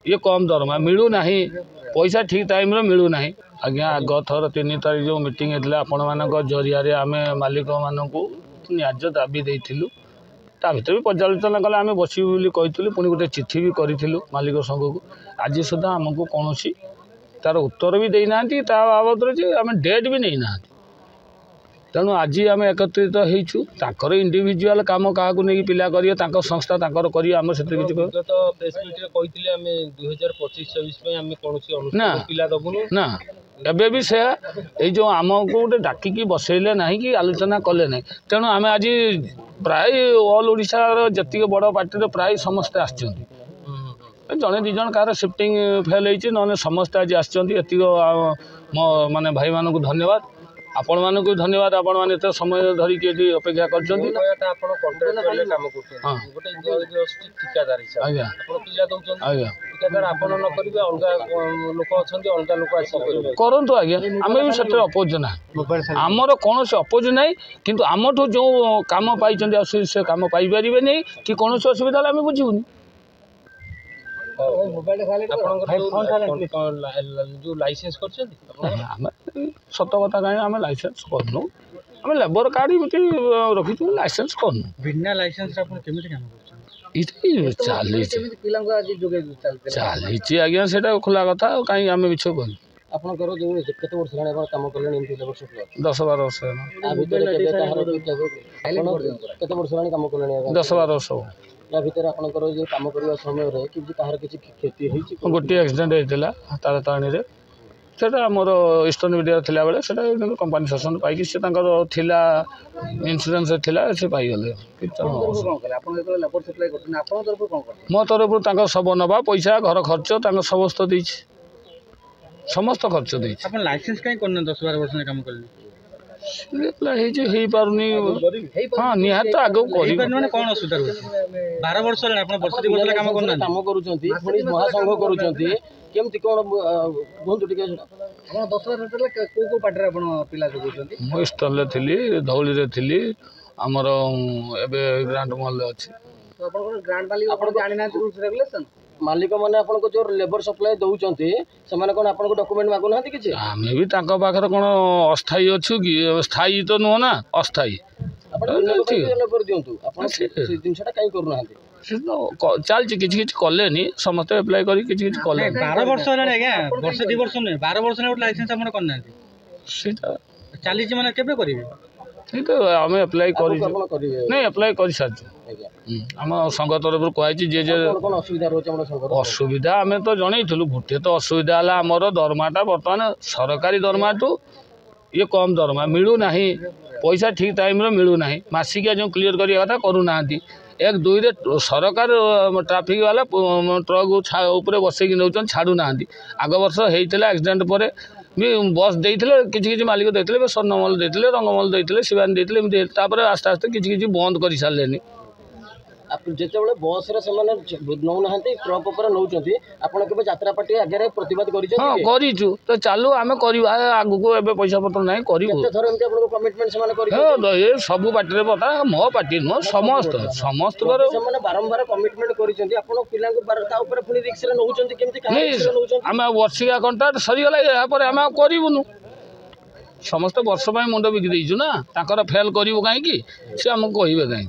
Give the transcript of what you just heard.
ये कम दरमा मिलूना पैसा ठीक टाइम मिलूना आज्ञा आग थर 3 तारीख जो मीटिंग होता आपण मान जरिया आम मालिक मानक न्याज्य दाबी देलु ता भर भी पर्यालोचना कले आम बसबू बोली कहूँ पुणी गोटे चिठी भी करूँ मालिक संघ को आज सुधा आमको कौन तार उत्तर भी देना बाबद आम डेट भी नहीं ना तेणु आज आम एकत्रित होकर इंडिविजुआल कम क्या नहीं पिला करेंगे संस्था करेंगे आम से ना एबे भी से जो आम को गोटे डाकिकी बसैले ना कि आलोचना कले ना तेणु आम आज प्राय ऑल ओडिशा जी बड़ पार्टी प्राय समस्ते आसते जड़े दिज कार शिफ्टिंग फेल होती ना समस्ते आज आसती माने भाई मान को धन्यवाद आपण मान को धन्यवाद आपण मैंने एत समय धरिकी अपेक्षा कर करतु आज्ञा आम भी से अपोज ना आमर कौन से अपोज ना कि आम जो कम पाई से कम पाइपर नहीं कि कौन असुविधा आम बुझुनि सत कथा कहीं आम लाइसेंस करनु आम लेबर कार्ड एमती रखी लाइसेंस करनु बिना लाइसेंस चली आज्ञा से खुला कथा कहीं आम मिछ कह 10-12 वर्ष 10-12 वर्ष या भीतर आपनकर जो काम करबा समय रे कि तार किछि क्षति होई गोटे एक्सीडेंट होइतिला तार ताणी रे सेटा हमर ईस्टर्न मीडिया थिला बेले सेटा कंपनी शासन पाई कि से तांकर थिला इंश्योरेंस थिला से पाई गले मो तरफ तांकर सब नबा पैसा घर खर्च तांकर समस्त दैछि समस्त खर्च दैछि अपन लाइसेंस काई करन 10-12 वर्ष काम करले हाँ निहत आगे कौन असुविधा 12 वर्ष वर्ष 2 वर्ष काम महासंघ करुँच केमती कौन कहतु ईस्टर्न थी धौली थी आमर एवं ग्रांड मॉल अच्छी मालिक मैंने आपको जो लेबर सप्लाई दौरान से कौन आपको डॉक्यूमेंट मागु ना कि आम भी पाखे कौन अस्थायी अच्छु कि स्थायी तो नुह ना अस्थायी चलती किसी कले समस्त एप्लाय कर 12 वर्ष वर्ष 2 वर्ष नुहे 12 वर्ष लाइसेंस करना चली माने केबे करिवे तो आम एप्लाय नहीं एप्लाय कर सारी आम संघ तरफ कहुई जे असुविधा आम तो जनईलु गोटे तो असुविधा है आमर दरमाटा बर्तमान सरकारी दरमा टू ये कम दरमा मिलूना पैसा ठीक टाइम मिलूना मसिकिया जो क्लीयर करिया कथा करूना 1-2 रे सरकार ट्राफिक वाला ट्रक उपरे बसैक नौ छाड़ूना आग वर्ष होता एक्सीडेंट पर भी बस देते किसी मालिक देते स्वर्णमल देते रंगमल देते शिवानी देते आस्ते आस्ते किसी बंद कर सारे जिते बस नौना ट्रक पर नौ यात्रा पार्टी आगे प्रतिवाद करूँ तो चलू आम कर आगू पैसा पत्र ना ये सब पार्टी बता मो पार्टी नुह समस्त समस्त बारंबार कमिटमेंट आम वर्षिका कंट्राक्ट सरीगला यापर आम करूँ समस्त वर्ष मुंड बिकी देचु ना फेल करूँ कहीं सी आमको कहे कहीं